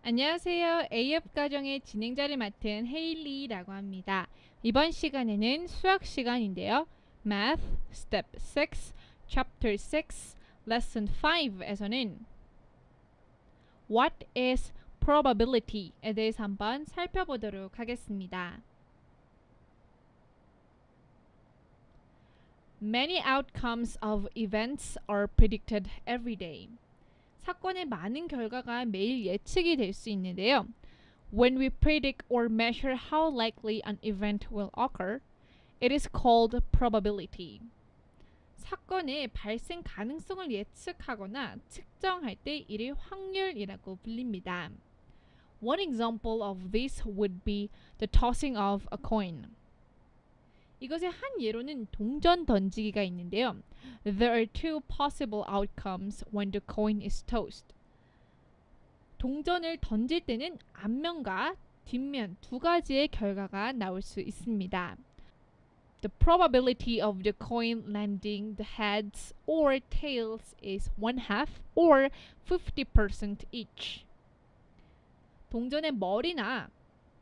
안녕하세요. AF 과정의 진행자를 맡은 헤일리라고 합니다. 이번 시간에는 수학 시간인데요. Math Step 6, Chapter 6, Lesson 5에서는 What is probability에 대해서 한번 살펴보도록 하겠습니다. Many outcomes of events are predicted every day. 사건의 많은 결과가 매일 예측이 될 수 있는데요. When we predict or measure how likely an event will occur, it is called probability. 사건의 발생 가능성을 예측하거나 측정할 때 이를 확률이라고 불립니다. One example of this would be the tossing of a coin. 이것의 한 예로는 동전 던지기가 있는데요. There are two possible outcomes when the coin is tossed. 동전을 던질 때는 앞면과 뒷면 두 가지의 결과가 나올 수 있습니다. The probability of the coin landing the heads or tails is 1/2 or 50% each. 동전의 머리나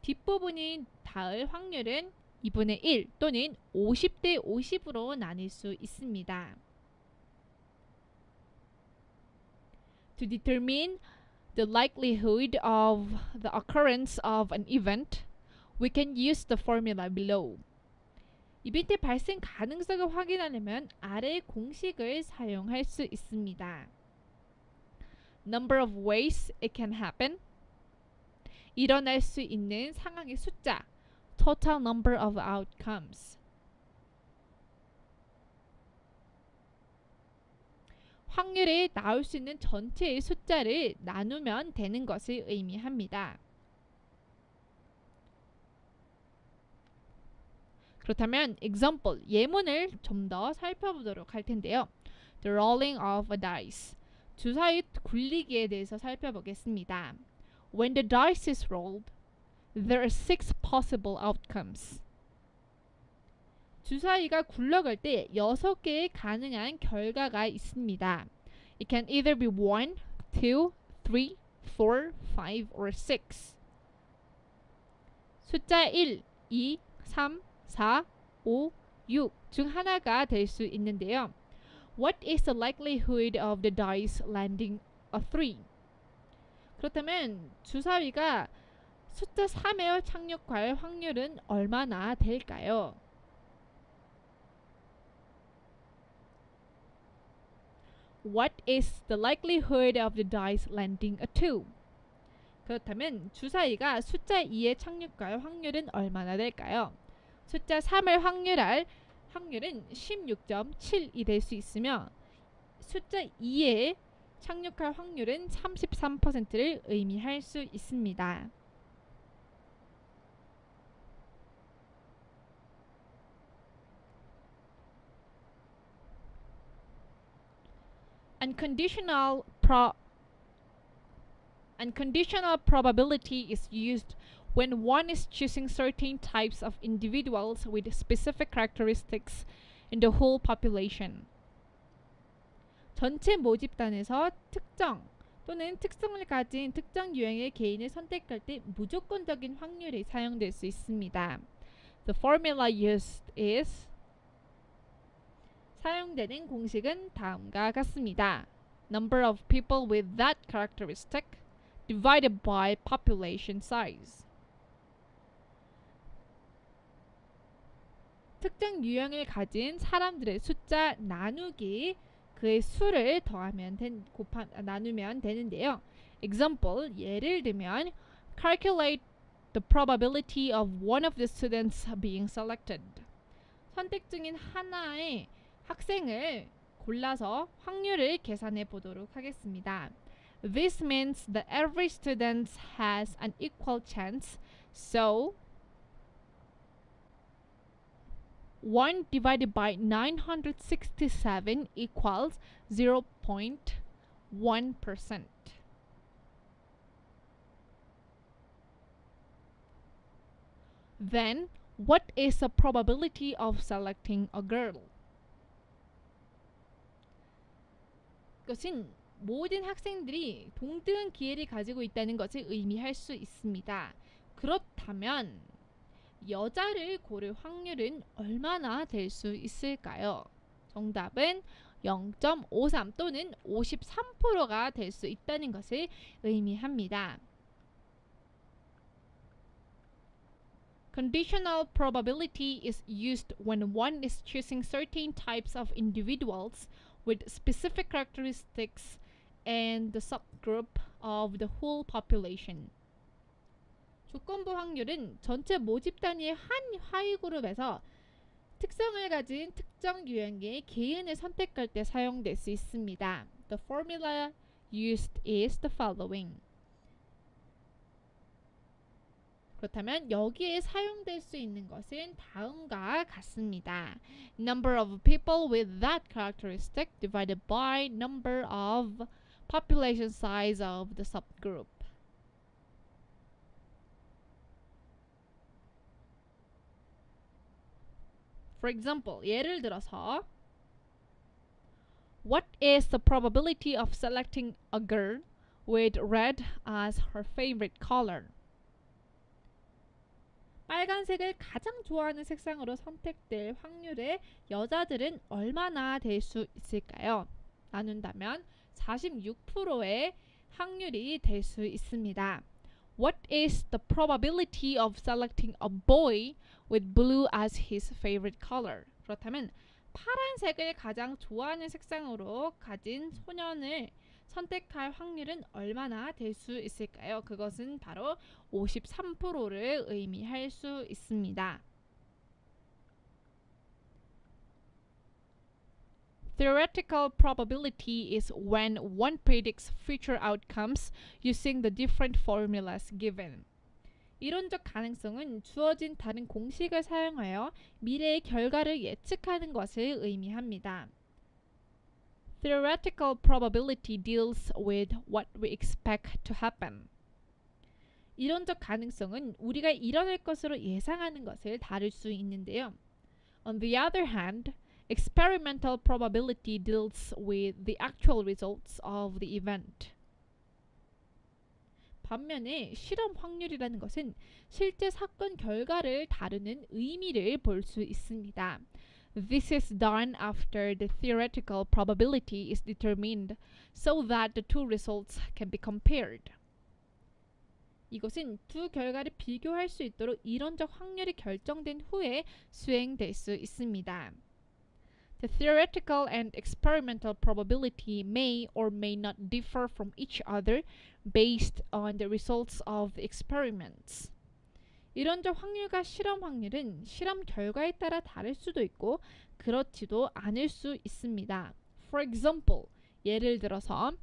뒷부분이 닿을 확률은 2분의 1 또는 50대 50으로 나뉠 수 있습니다. To determine the likelihood of the occurrence of an event, we can use the formula below. 이벤트 발생 가능성을 확인하려면 아래 공식을 사용할 수 있습니다. Number of ways it can happen. 일어날 수 있는 상황의 숫자. Total number of outcomes. 확률에 나올 수 있는 전체의 숫자를 나누면 되는 것을 의미합니다. 그렇다면 example, 예문을 좀 더 살펴보도록 할 텐데요. The rolling of a dice. 주사위 굴리기에 대해서 살펴보겠습니다. When the dice is rolled, there are 6 possible outcomes. 주사위가 굴러갈 때 6개의 가능한 결과가 있습니다. It can either be 1, 2, 3, 4, 5, or 6. 숫자 1, 2, 3, 4, 5, 6 중 하나가 될 수 있는데요. What is the likelihood of the dice landing a 3? 그렇다면 주사위가 숫자 3에 착륙할 확률은 얼마나 될까요? What is the likelihood of the dice landing a 2? 그렇다면 주사위가 숫자 2에 착륙할 확률은 얼마나 될까요? 숫자 3을 확률할 확률은 16.7이 될 수 있으며 숫자 2에 착륙할 확률은 33%를 의미할 수 있습니다. Unconditional probability is used when one is choosing certain types of individuals with specific characteristics in the whole population. 전체 모집단에서 특정 또는 특성을 가진 특정 유형의 개인을 선택할 때 무조건적인 확률이 사용될 수 있습니다. The formula used is 사용되는 공식은 다음과 같습니다. Number of people with that characteristic divided by population size. 특정 유형을 가진 사람들의 숫자 나누기 그의 수를 더하면 나누면 되는데요. Example, 예를 들면 calculate the probability of one of the students being selected. 선택 중인 하나의 학생을 골라서 확률을 계산해 보도록 하겠습니다. This means that every student has an equal chance, so 1 divided by 967 equals 0.1%. Then, what is the probability of selecting a girl? 그것은 모든 학생들이 동등한 기회를 가지고 있다는 것을 의미할 수 있습니다. 그렇다면 여자를 고를 확률은 얼마나 될 수 있을까요? 정답은 0.53 또는 53%가 될 수 있다는 것을 의미합니다. Conditional probability is used when one is choosing certain types of individuals with specific characteristics and the subgroup of the whole population. 조건부 확률은 전체 모집 단위의 한 하위 그룹에서 특성을 가진 특정 유형의 개인을 선택할 때 사용될 수 있습니다. The formula used is the following. 그렇다면 여기에 사용될 수 있는 것은 다음과 같습니다. Number of people with that characteristic divided by number of population size of the subgroup. For example, 예를 들어서 What is the probability of selecting a girl with red as her favorite color? 빨간색을 가장 좋아하는 색상으로 선택될 확률의 여자들은 얼마나 될 수 있을까요? 나눈다면 46%의 확률이 될 수 있습니다. What is the probability of selecting a boy with blue as his favorite color? 그렇다면 파란색을 가장 좋아하는 색상으로 가진 소년을 선택할 확률은 얼마나 될 수 있을까요? 그것은 바로 53%를 의미할 수 있습니다. Theoretical probability is when one predicts future outcomes using the different formulas given. 이론적 가능성은 주어진 다른 공식을 사용하여 미래의 결과를 예측하는 것을 의미합니다. Theoretical probability deals with what we expect to happen. 이론적 가능성은 우리가 일어날 것으로 예상하는 것을 다룰 수 있는데요. On the other hand, experimental probability deals with the actual results of the event. 반면에 실험 확률이라는 것은 실제 사건 결과를 다루는 의미를 볼 수 있습니다. This is done after the theoretical probability is determined so that the two results can be compared. 이것은 두 결과를 비교할 수 있도록 이론적 확률이 결정된 후에 수행될 수 있습니다. The theoretical and experimental probability may or may not differ from each other based on the results of the experiments. 이론적 확률과 실험 확률은 실험 결과에 따라 다를 수도 있고 그렇지도 않을 수 있습니다. For example, 예를 들어서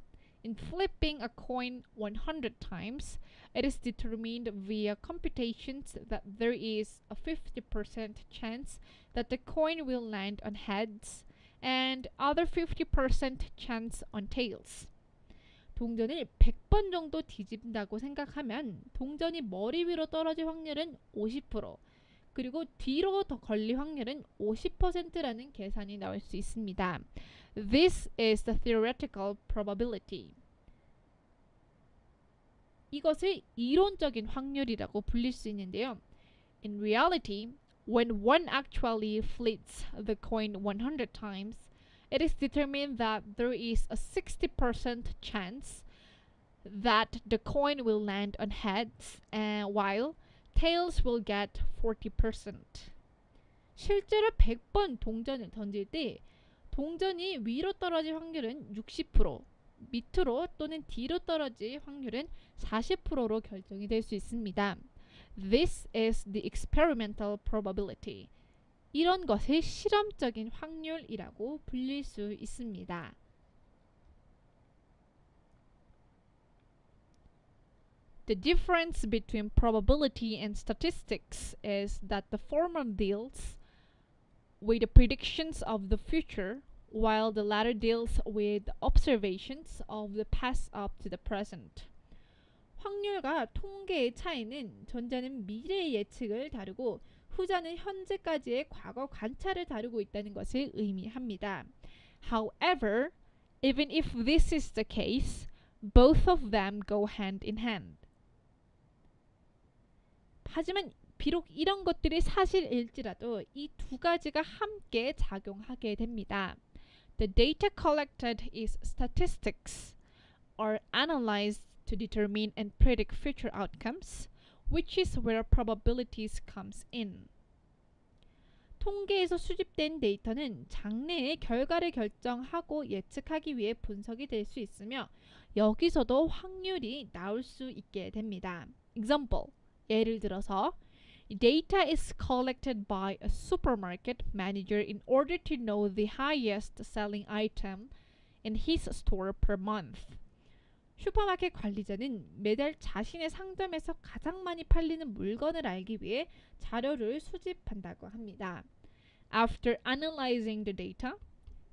In flipping a coin 100 times, it is determined via computations that there is a 50% chance that the coin will land on heads and other 50% chance on tails. 동전을 100번 정도 뒤집는다고 생각하면 동전이 머리 위로 떨어질 확률은 50%, 그리고 뒤로 더 걸릴 확률은 50%라는 계산이 나올 수 있습니다. This is the theoretical probability. 이것을 이론적인 확률이라고 불릴 수 있는데요. In reality, when one actually flips the coin 100 times, it is determined that there is a 60% chance that the coin will land on heads, while tails will get 40%. 실제로 100번 동전을 던질 때 동전이 위로 떨어질 확률은 60%, 밑으로 또는 뒤로 떨어질 확률은 40%로 결정이 될 수 있습니다. This is the experimental probability. 이런 것을 실험적인 확률이라고 불릴 수 있습니다. The difference between probability and statistics is that the former deals with the predictions of the future, while the latter deals with observations of the past up to the present. 확률과 통계의 차이는 전자는 미래의 예측을 다루고 후자는 현재까지의 과거 관찰을 다루고 있다는 것을 의미합니다. However, Even if this is the case, both of them go hand in hand. 하지만 비록 이런 것들이 사실일지라도 이 두 가지가 함께 작용하게 됩니다. The data collected is statistics are analyzed to determine and predict future outcomes, which is where probabilities comes in. 통계에서 수집된 데이터는 장래의 결과를 결정하고 예측하기 위해 분석이 될 수 있으며 여기서도 확률이 나올 수 있게 됩니다. Example, 예를 들어서 Data is collected by a supermarket manager in order to know the highest selling item in his store per month. 슈퍼마켓 관리자는 매달 자신의 상점에서 가장 많이 팔리는 물건을 알기 위해 자료를 수집한다고 합니다. After analyzing the data,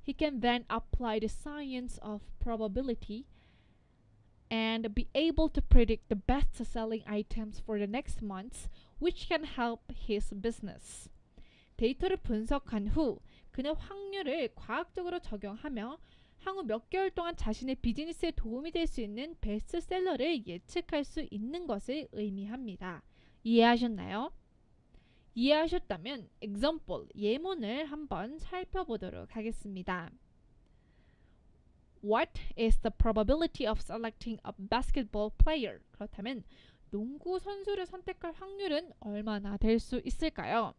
he can then apply the science of probability and be able to predict the best-selling items for the next months, which can help his business. 데이터를 분석한 후 그는 확률을 과학적으로 적용하며 향후 몇 개월 동안 자신의 비즈니스에 도움이 될 수 있는 베스트셀러를 예측할 수 있는 것을 의미합니다. 이해하셨나요? 이해하셨다면 example, 예문을 한번 살펴보도록 하겠습니다. What is the probability of selecting a basketball player? 그렇다면 농구 선수를 선택할 확률은 얼마나 될 수 있을까요?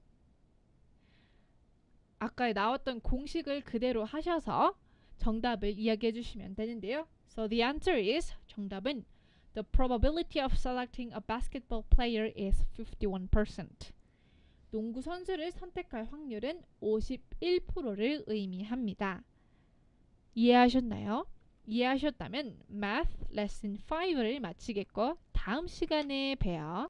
아까 나왔던 공식을 그대로 하셔서 정답을 이야기해 주시면 되는데요. So the answer is, 정답은 The probability of selecting a basketball player is 51%. 농구 선수를 선택할 확률은 51%를 의미합니다. 이해하셨나요? 이해하셨다면 Math Lesson 5를 마치겠고 다음 시간에 봬요.